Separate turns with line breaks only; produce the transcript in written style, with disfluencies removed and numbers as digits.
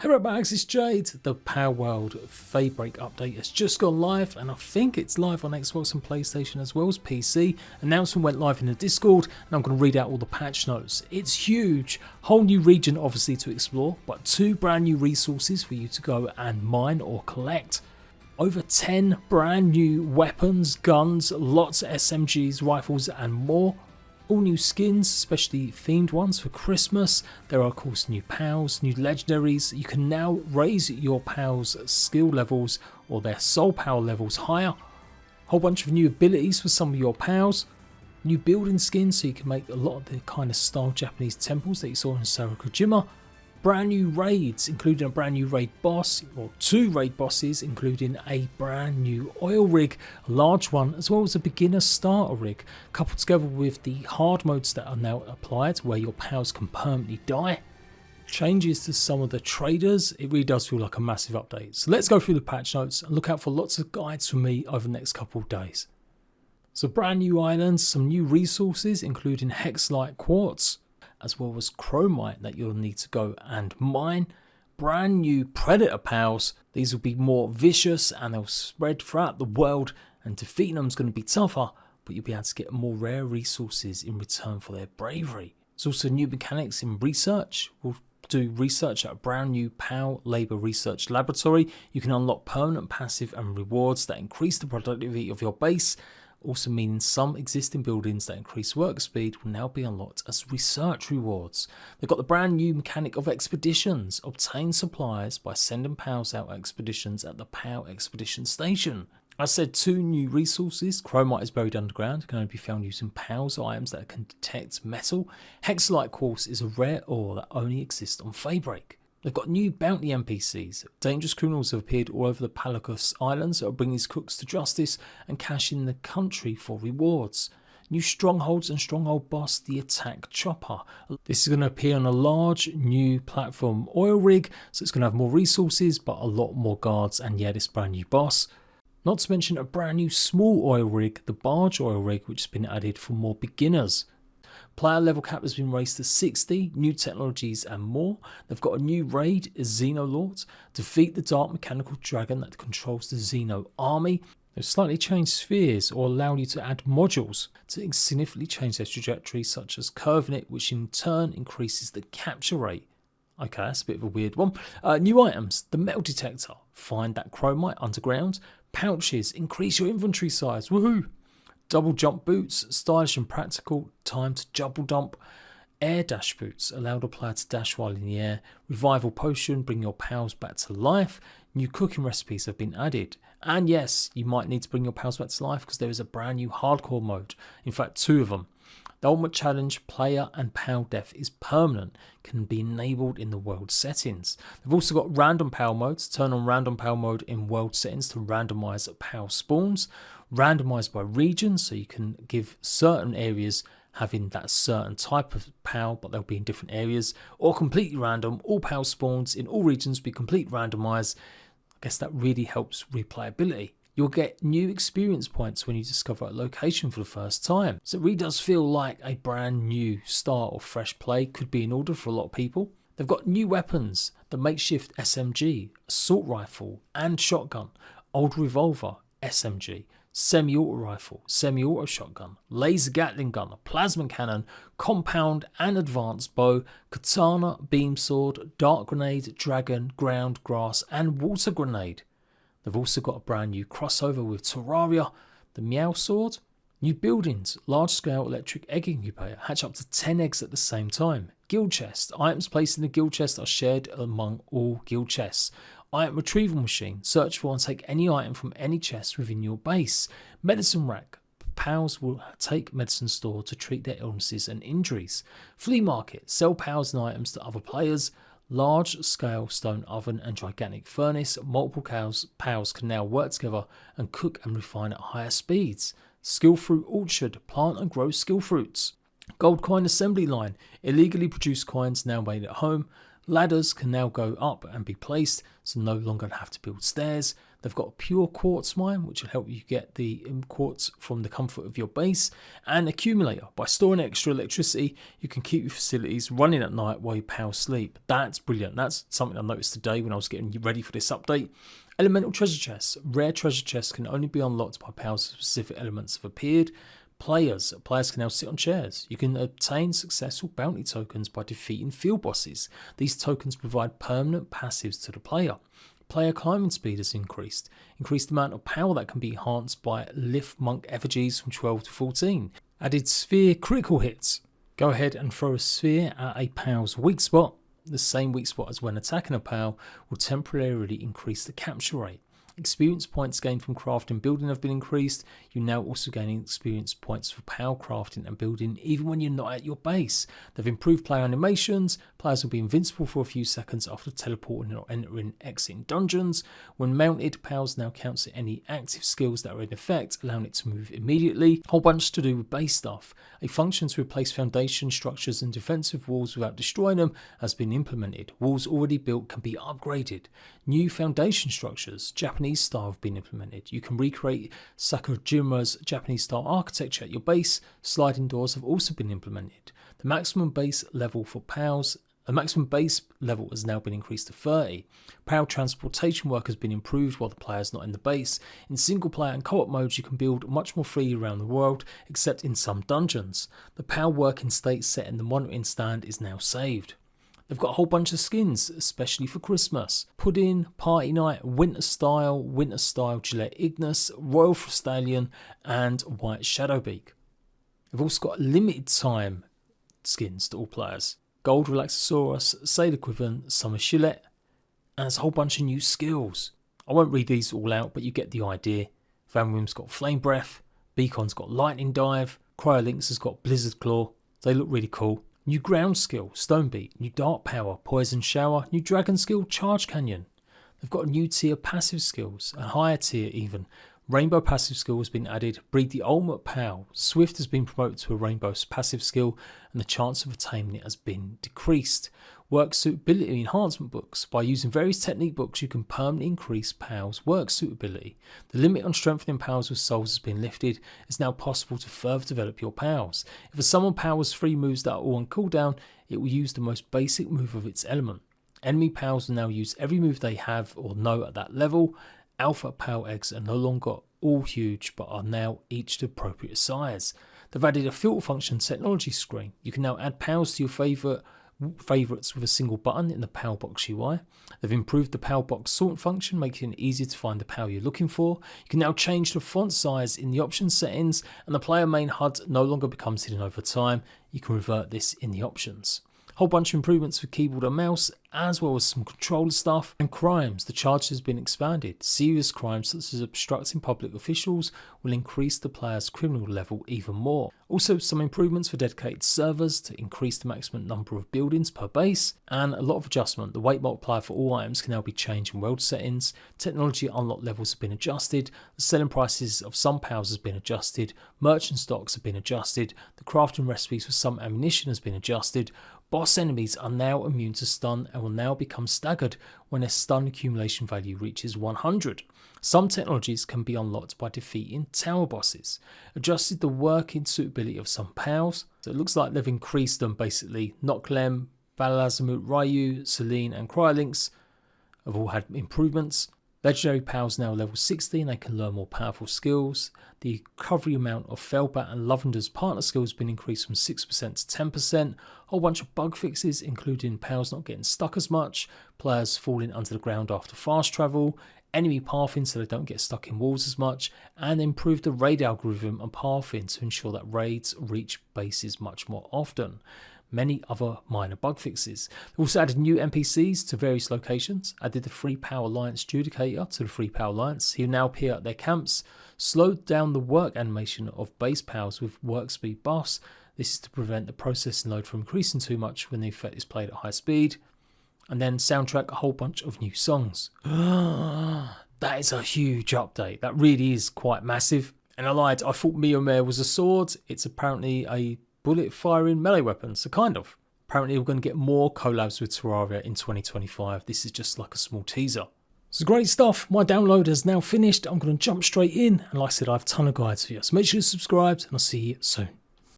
Hey RATBAGGERS, it's Jade. The PALWORLD FEYBREAK update has just gone live, and I think it's live on Xbox and PlayStation as well as PC. Announcement went live in the Discord, and I'm going to read out all the patch notes. It's huge. Whole new region obviously to explore, but 2 brand new resources for you to go and mine or collect. Over 10 brand new weapons, guns, lots of SMGs, rifles and more. All new skins, especially themed ones for Christmas. There are of course new pals, new legendaries. You can now raise your pals' skill levels or their soul power levels higher. Whole bunch of new abilities for some of your pals. New building skins so you can make a lot of the kind of style Japanese temples that you saw in Sarakojima. Brand new raids, including a brand new raid boss, or 2 raid bosses, including a brand new oil rig, a large one, as well as a beginner starter rig, coupled together with the hard modes that are now applied, where your pals can permanently die. Changes to some of the traders. It really does feel like a massive update. So let's go through the patch notes and look out for lots of guides from me over the next couple of days. So brand new islands, some new resources, including Hexlite Quartz, as well as chromite that you'll need to go and mine. Brand new predator pals. These will be more vicious and they'll spread throughout the world, and defeating them is going to be tougher, but you'll be able to get more rare resources in return for their bravery. There's also new mechanics in research. We'll do research at a brand new PAL Labour Research Laboratory. You can unlock permanent passive and rewards that increase the productivity of your base, also meaning some existing buildings that increase work speed will now be unlocked as research rewards. They've got the brand new mechanic of expeditions. Obtain supplies by sending pals out expeditions at the PAL Expedition Station. I said 2 new resources. Chromite is buried underground, can only be found using pals items that can detect metal. Hexlite Quartz is a rare ore that only exists on Feybreak. They've got new bounty NPCs. Dangerous criminals have appeared all over the Palakos Islands that will bring these crooks to justice and cash in the country for rewards. New strongholds and stronghold boss, the Attack Chopper. This is going to appear on a large new platform oil rig, so it's going to have more resources but a lot more guards, and yeah, this brand new boss. Not to mention a brand new small oil rig, the Barge Oil Rig, which has been added for more beginners. Player level cap has been raised to 60, new technologies and more. They've got a new raid, Xenolord. Defeat the dark mechanical dragon that controls the Xeno army. They've slightly changed spheres or allowed you to add modules to significantly change their trajectory, such as curving it, which in turn increases the capture rate. Okay, that's a bit of a weird one. New items, the metal detector. Find that chromite underground. Pouches, increase your inventory size. Woohoo! Double jump boots, stylish and practical, time to double dump. Air dash boots, allow the player to dash while in the air. Revival potion, bring your pals back to life. New cooking recipes have been added. And yes, you might need to bring your pals back to life because there is a brand new hardcore mode. In fact, 2 of them. The ultimate challenge, player and pal death is permanent, can be enabled in the world settings. They've also got random pal modes. Turn on random pal mode in world settings to randomize pal spawns. Randomized by region, so you can give certain areas having that certain type of pal, but they'll be in different areas. Or completely random, all pal spawns in all regions be completely randomized. I guess that really helps replayability. You'll get new experience points when you discover a location for the first time. So it really does feel like a brand new start or fresh play could be in order for a lot of people. They've got new weapons, the makeshift SMG, assault rifle and shotgun, old revolver, SMG, semi-auto rifle, semi-auto shotgun, laser gatling gun, plasma cannon, compound and advanced bow, katana, beam sword, dark grenade, dragon, ground, grass and water grenade. They've also got a brand new crossover with Terraria, the Meow Sword. New buildings, large scale electric egg incubator, hatch up to 10 eggs at the same time. Guild chest, items placed in the guild chest are shared among all guild chests. Item retrieval machine, search for and take any item from any chest within your base. Medicine rack, pals will take medicine store to treat their illnesses and injuries. Flea market, sell pals and items to other players. Large scale stone oven and gigantic furnace, multiple pals can now work together and cook and refine at higher speeds. Skill fruit orchard, plant and grow skill fruits. Gold coin assembly line, illegally produced coins now made at home. Ladders can now go up and be placed, so no longer have to build stairs. They've got a pure quartz mine, which will help you get the quartz from the comfort of your base, and accumulator. By storing extra electricity, you can keep your facilities running at night while your pals sleep. That's brilliant. That's something I noticed today when I was getting ready for this update. Elemental treasure chests. Rare treasure chests can only be unlocked by pals as specific elements have appeared. Players can now sit on chairs. You can obtain successful bounty tokens by defeating field bosses. These tokens provide permanent passives to the player. Player climbing speed has increased. Increased amount of power that can be enhanced by lift monk effigies from 12 to 14. Added sphere critical hits. Go ahead and throw a sphere at a pal's weak spot. The same weak spot as when attacking a pal will temporarily increase the capture rate. Experience points gained from crafting and building have been increased. You're now also gaining experience points for pal crafting and building even when you're not at your base. They've improved player animations. Players will be invincible for a few seconds after teleporting or entering exiting dungeons. When mounted, pals now counts any active skills that are in effect, allowing it to move immediately. Whole bunch to do with base stuff. A function to replace foundation structures and defensive walls without destroying them has been implemented. Walls already built can be upgraded. New foundation structures, Japanese style, have been implemented. You can recreate Sakujima's Japanese style architecture at your base. Sliding doors have also been implemented. The maximum base level for pals has now been increased to 30. Pal transportation work has been improved while the player is not in the base. In single player and co-op modes, you can build much more freely around the world, except in some dungeons. The Pal working state set in the monitoring stand is now saved. They've got a whole bunch of skins, especially for Christmas. Pudding, Party Night, Winter Style Gillette Ignis, Royal Frostallion, and White Shadowbeak. They've also got limited time skins to all players. Gold Relaxosaurus, Sailor Quiven, Summer Shillet, and there's a whole bunch of new skills. I won't read these all out, but you get the idea. Van Wim's got Flame Breath, Beacon's got Lightning Dive, Cryolinks has got Blizzard Claw. They look really cool. New ground skill, Stone Beat, new dark power, Poison Shower, new dragon skill, Charge Canyon. They've got a new tier passive skills, a higher tier even. Rainbow passive skill has been added, Breed the Ultimate Pal. Swift has been promoted to a Rainbow passive skill and the chance of attaining it has been decreased. Work suitability enhancement books. By using various technique books, you can permanently increase Pal's work suitability. The limit on strengthening Pals with souls has been lifted. It's now possible to further develop your Pals. If a summon Pal has 3 moves that are all on cooldown, it will use the most basic move of its element. Enemy Pals will now use every move they have or know at that level. Alpha Pal eggs are no longer all huge, but are now each the appropriate size. They've added a filter function technology screen. You can now add Pals to your favourites with a single button in the Pal Box UI. They've improved the Pal Box sort function, making it easier to find the Pal you're looking for. You can now change the font size in the options settings, and the player main HUD no longer becomes hidden over time. You can revert this in the options. Whole bunch of improvements for keyboard and mouse, as well as some controller stuff. And crimes, the charge has been expanded. Serious crimes such as obstructing public officials will increase the player's criminal level even more. Also some improvements for dedicated servers to increase the maximum number of buildings per base, and a lot of adjustment. The weight multiplier for all items can now be changed in world settings. Technology unlock levels have been adjusted. The selling prices of some Pals has been adjusted. Merchant stocks have been adjusted. The crafting recipes for some ammunition has been adjusted. Boss enemies are now immune to stun and will now become staggered when their stun accumulation value reaches 100. Some technologies can be unlocked by defeating tower bosses. Adjusted the working suitability of some Pals. So it looks like they've increased them basically. Noklem, Balazamut Ryu, Celine and Cryolinks have all had improvements. Legendary Pals now level 60 and they can learn more powerful skills. The recovery amount of Felbat and Lavender's partner skills has been increased from 6% to 10%. A whole bunch of bug fixes, including Pals not getting stuck as much, players falling under the ground after fast travel, enemy pathing so they don't get stuck in walls as much, and improved the raid algorithm and pathing to ensure that raids reach bases much more often. Many other minor bug fixes. They also added new NPCs to various locations, added the Free Power Alliance Judicator to the Free Power Alliance. He will now appear at their camps, slowed down the work animation of base Pals with work speed buffs. This is to prevent the processing load from increasing too much when the effect is played at high speed. And then soundtrack a whole bunch of new songs. That is a huge update. That really is quite massive. And I lied, I thought Miomare was a sword. It's apparently a bullet firing melee weapon, so kind of. Apparently we're going to get more collabs with Terraria in 2025. This is just like a small teaser. So great stuff. My download is now finished. I'm going to jump straight in. And like I said, I have a ton of guides for you. So make sure you're subscribed and I'll see you soon.